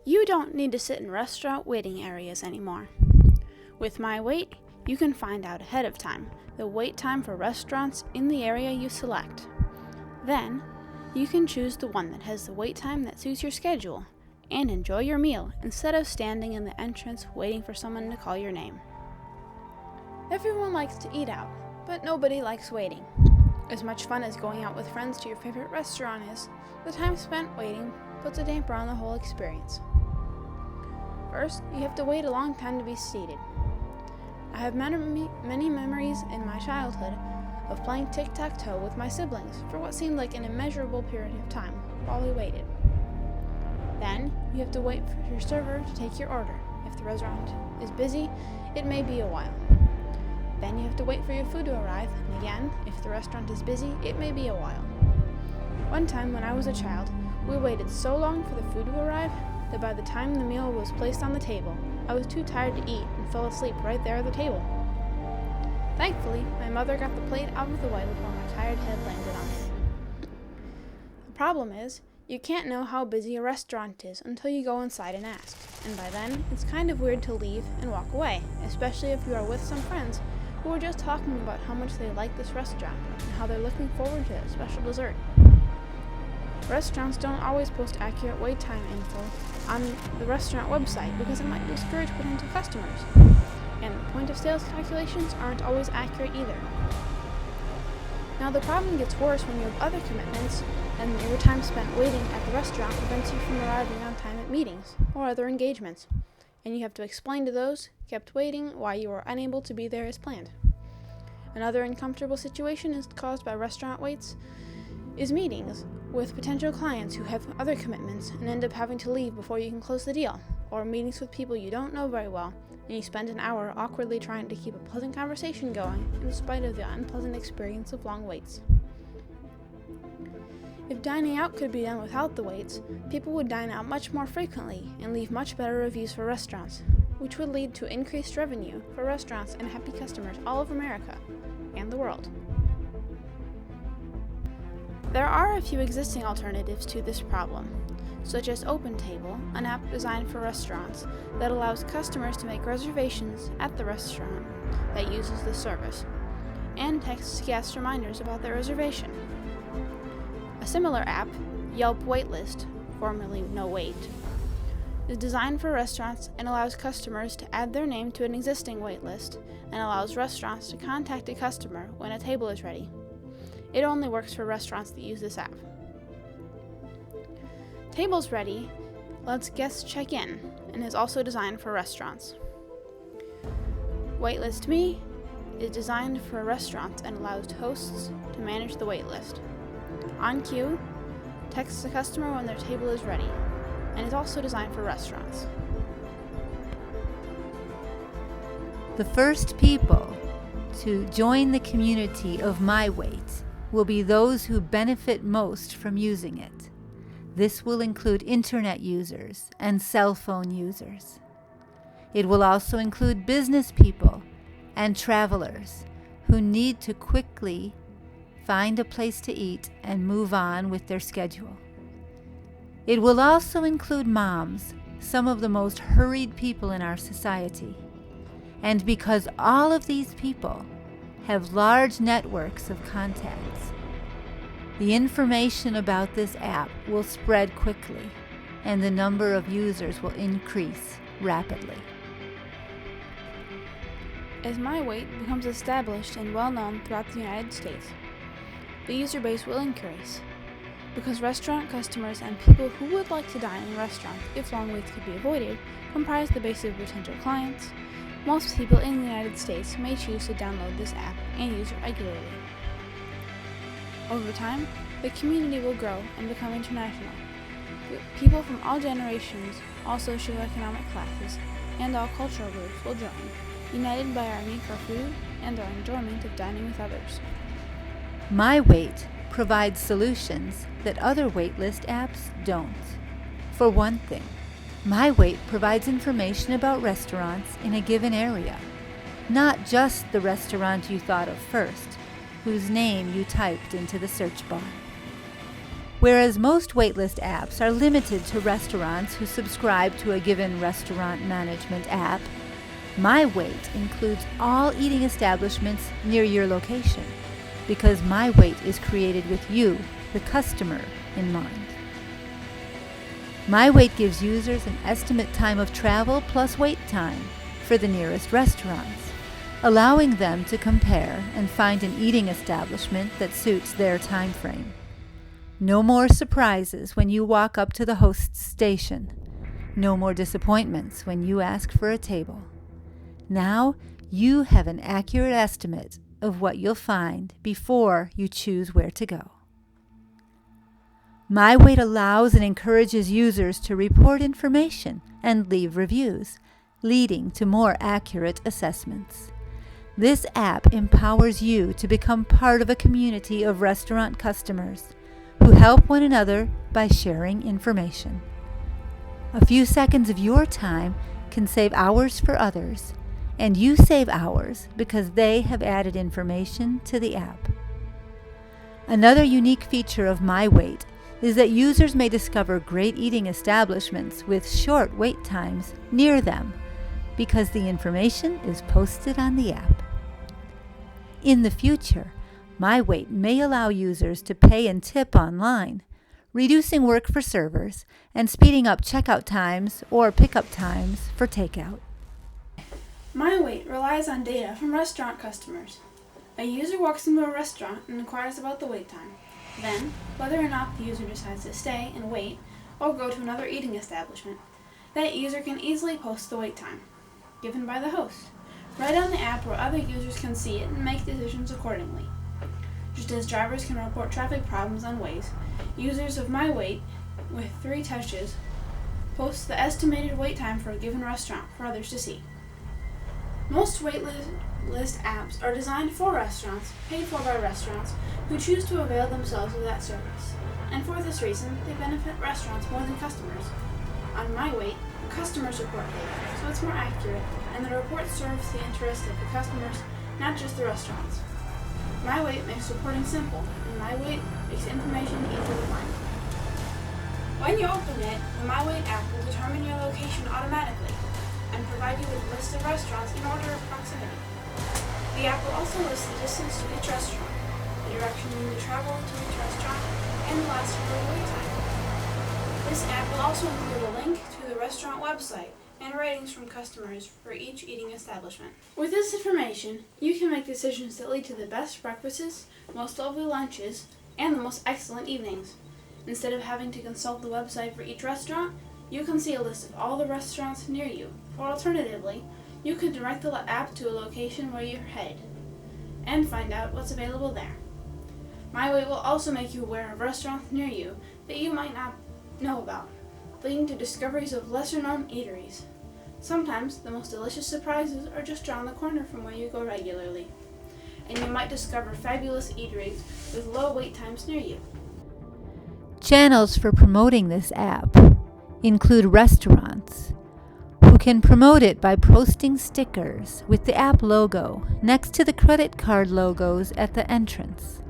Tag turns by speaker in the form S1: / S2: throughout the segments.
S1: You don't need to sit in restaurant waiting areas anymore. With MyWait, you can find out ahead of time the wait time for restaurants in the area you select. Then, you can choose the one that has the wait time that suits your schedule and enjoy your meal instead of standing in the entrance waiting for someone to call your name. Everyone likes to eat out, but nobody likes waiting. As much fun as going out with friends to your favorite restaurant is, the time spent waiting puts a damper on the whole experience. First, you have to wait a long time to be seated. I have many memories in my childhood of playing tic-tac-toe with my siblings for what seemed like an immeasurable period of time while we waited. Then, you have to wait for your server to take your order. If the restaurant is busy, it may be a while. Then you have to wait for your food to arrive, and again, if the restaurant is busy, it may be a while. One time when I was a child, we waited so long for the food to arrive that by the time the meal was placed on the table, I was too tired to eat and fell asleep right there at the table. Thankfully, my mother got the plate out of the way before my tired head landed on it. The problem is, you can't know how busy a restaurant is until you go inside and ask, and by then, it's kind of weird to leave and walk away, especially if you are with some friends who are just talking about how much they like this restaurant and how they're looking forward to a special dessert. Restaurants don't always post accurate wait time info on the restaurant website because it might discourage potential customers, and the point of sales calculations aren't always accurate either. Now the problem gets worse when you have other commitments and your time spent waiting at the restaurant prevents you from arriving on time at meetings or other engagements, and you have to explain to those kept waiting why you were unable to be there as planned. Another uncomfortable situation is caused by restaurant waits is meetings with potential clients who have other commitments and end up having to leave before you can close the deal, or meetings with people you don't know very well and you spend an hour awkwardly trying to keep a pleasant conversation going in spite of the unpleasant experience of long waits. If dining out could be done without the waits, people would dine out much more frequently and leave much better reviews for restaurants, which would lead to increased revenue for restaurants and happy customers all over America and the world. There are a few existing alternatives to this problem, such as OpenTable, an app designed for restaurants that allows customers to make reservations at the restaurant that uses the service, and texts guests reminders about their reservation. A similar app, Yelp Waitlist, formerly No Wait, is designed for restaurants and allows customers to add their name to an existing waitlist and allows restaurants to contact a customer when a table is ready. It only works for restaurants that use this app. Tables Ready lets guests check in and is also designed for restaurants. Waitlist Me is designed for restaurants and allows hosts to manage the waitlist. On Queue texts the customer when their table is ready and is also designed for restaurants.
S2: The first people to join the community of MyWait will be those who benefit most from using it. This will include internet users and cell phone users. It will also include business people and travelers who need to quickly find a place to eat and move on with their schedule. It will also include moms, some of the most hurried people in our society. And because all of these people have large networks of contacts, the information about this app will spread quickly, and the number of users will increase rapidly.
S1: As MyWait becomes established and well-known throughout the United States, the user base will increase, because restaurant customers and people who would like to dine in restaurants if long waits could be avoided comprise the base of potential clients. Most people in the United States may choose to download this app and use it regularly. Over time, the community will grow and become international. People from all generations, all socioeconomic classes, and all cultural groups will join, united by our need for food and our enjoyment of dining with others.
S2: MyWait provides solutions that other waitlist apps don't. For one thing, MyWait provides information about restaurants in a given area, not just the restaurant you thought of first, whose name you typed into the search bar. Whereas most waitlist apps are limited to restaurants who subscribe to a given restaurant management app, MyWait includes all eating establishments near your location, because MyWait is created with you, the customer, in mind. MyWait gives users an estimate time of travel plus wait time for the nearest restaurants, allowing them to compare and find an eating establishment that suits their time frame. No more surprises when you walk up to the host's station. No more disappointments when you ask for a table. Now you have an accurate estimate of what you'll find before you choose where to go. MyWait allows and encourages users to report information and leave reviews, leading to more accurate assessments. This app empowers you to become part of a community of restaurant customers who help one another by sharing information. A few seconds of your time can save hours for others, and you save hours because they have added information to the app. Another unique feature of MyWait is that users may discover great eating establishments with short wait times near them because the information is posted on the app. In the future, MyWait may allow users to pay and tip online, reducing work for servers and speeding up checkout times or pickup times for takeout.
S1: MyWait relies on data from restaurant customers. A user walks into a restaurant and inquires about the wait time. Then, whether or not the user decides to stay and wait or go to another eating establishment, that user can easily post the wait time given by the host right on the app where other users can see it and make decisions accordingly. Just as drivers can report traffic problems on Waze, users of MyWait with 3 touches post the estimated wait time for a given restaurant for others to see. Most waitlist apps are designed for restaurants, paid for by restaurants, who choose to avail themselves of that service. And for this reason, they benefit restaurants more than customers. On MyWait, customers report data, so it's more accurate, and the report serves the interests of the customers, not just the restaurants. MyWait makes reporting simple, and MyWait makes information easy to find. When you open it, the MyWait app will determine your location automatically and provide you with a list of restaurants in order of proximity. The app will also list the distance to each restaurant, the direction you need to travel to each restaurant, and the last available wait time. This app will also include a link to the restaurant website and ratings from customers for each eating establishment. With this information, you can make decisions that lead to the best breakfasts, most lovely lunches, and the most excellent evenings. Instead of having to consult the website for each restaurant, you can see a list of all the restaurants near you, or alternatively, you can direct the app to a location where you're headed, and find out what's available there. MyWait will also make you aware of restaurants near you that you might not know about, leading to discoveries of lesser-known eateries. Sometimes, the most delicious surprises are just around the corner from where you go regularly, and you might discover fabulous eateries with low wait times near you.
S2: Channels for promoting this app include restaurants, who can promote it by posting stickers with the app logo next to the credit card logos at the entrance.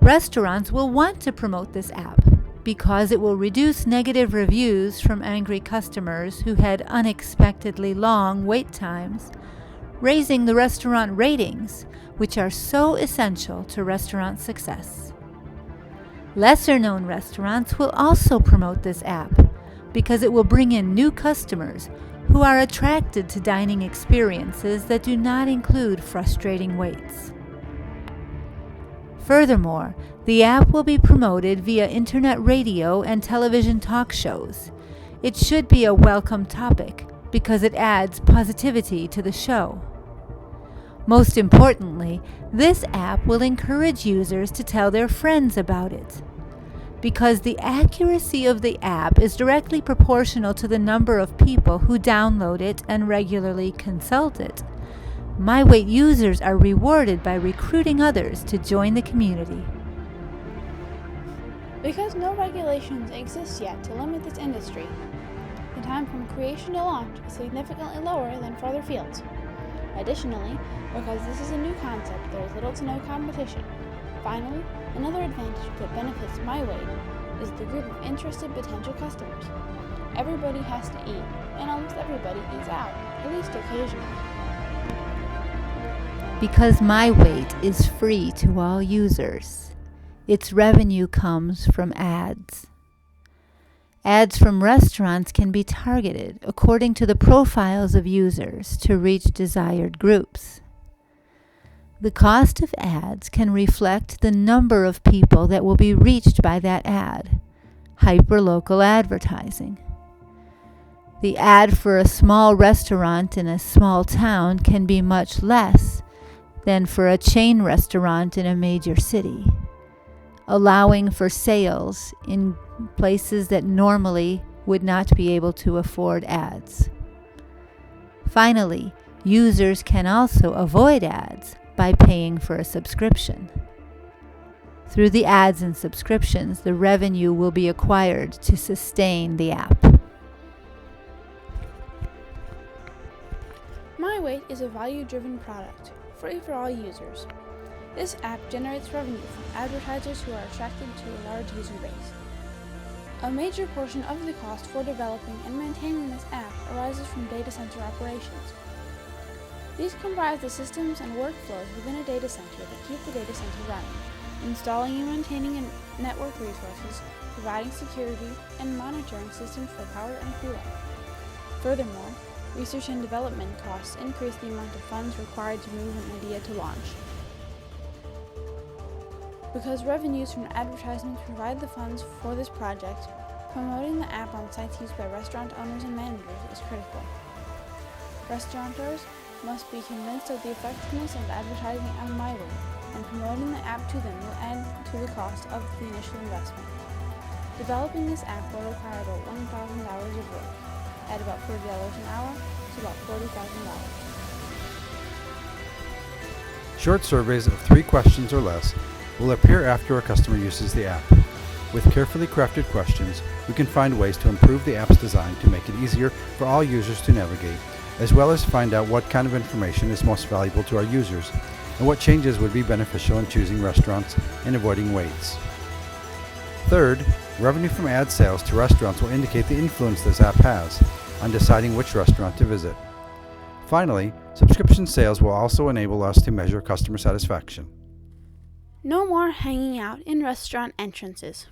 S2: Restaurants will want to promote this app because it will reduce negative reviews from angry customers who had unexpectedly long wait times, raising the restaurant ratings, which are so essential to restaurant success. Lesser-known restaurants will also promote this app because it will bring in new customers who are attracted to dining experiences that do not include frustrating waits. Furthermore, the app will be promoted via internet radio and television talk shows. It should be a welcome topic because it adds positivity to the show. Most importantly, this app will encourage users to tell their friends about it. Because the accuracy of the app is directly proportional to the number of people who download it and regularly consult it, MyWait users are rewarded by recruiting others to join the community.
S1: Because no regulations exist yet to limit this industry, the time from creation to launch is significantly lower than for other fields. Additionally, because this is a new concept, there is little to no competition. Finally, another advantage that benefits MyWait is the group of interested potential customers. Everybody has to eat, and almost everybody eats out, at least occasionally.
S2: Because MyWait is free to all users, its revenue comes from ads. Ads from restaurants can be targeted according to the profiles of users to reach desired groups. The cost of ads can reflect the number of people that will be reached by that ad, hyperlocal advertising. The ad for a small restaurant in a small town can be much less than for a chain restaurant in a major city, allowing for sales in places that normally would not be able to afford ads. Finally, users can also avoid ads by paying for a subscription. Through the ads and subscriptions, the revenue will be acquired to sustain the app.
S1: MyWait is a value-driven product, free for all users. This app generates revenue from advertisers who are attracted to a large user base. A major portion of the cost for developing and maintaining this app arises from data center operations. These comprise the systems and workflows within a data center that keep the data center running, installing and maintaining network resources, providing security, and monitoring systems for power and cooling. Furthermore, research and development costs increase the amount of funds required to move an idea to launch. Because revenues from advertisements provide the funds for this project, promoting the app on sites used by restaurant owners and managers is critical. Restaurateurs must be convinced of the effectiveness of advertising on MyWait, and promoting the app to them will add to the cost of the initial investment. Developing this app will require about $1,000 of work, at about $40 an hour to about $40,000.
S3: Short surveys of 3 questions or less will appear after a customer uses the app. With carefully crafted questions, we can find ways to improve the app's design to make it easier for all users to navigate, as well as find out what kind of information is most valuable to our users, and what changes would be beneficial in choosing restaurants and avoiding waits. Third, revenue from ad sales to restaurants will indicate the influence this app has on deciding which restaurant to visit. Finally, subscription sales will also enable us to measure customer satisfaction.
S1: No more hanging out in restaurant entrances.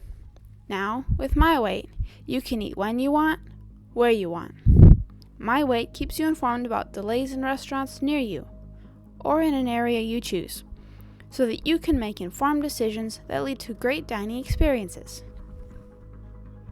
S1: Now, with MyWait, you can eat when you want, where you want. MyWait keeps you informed about delays in restaurants near you, or in an area you choose, so that you can make informed decisions that lead to great dining experiences.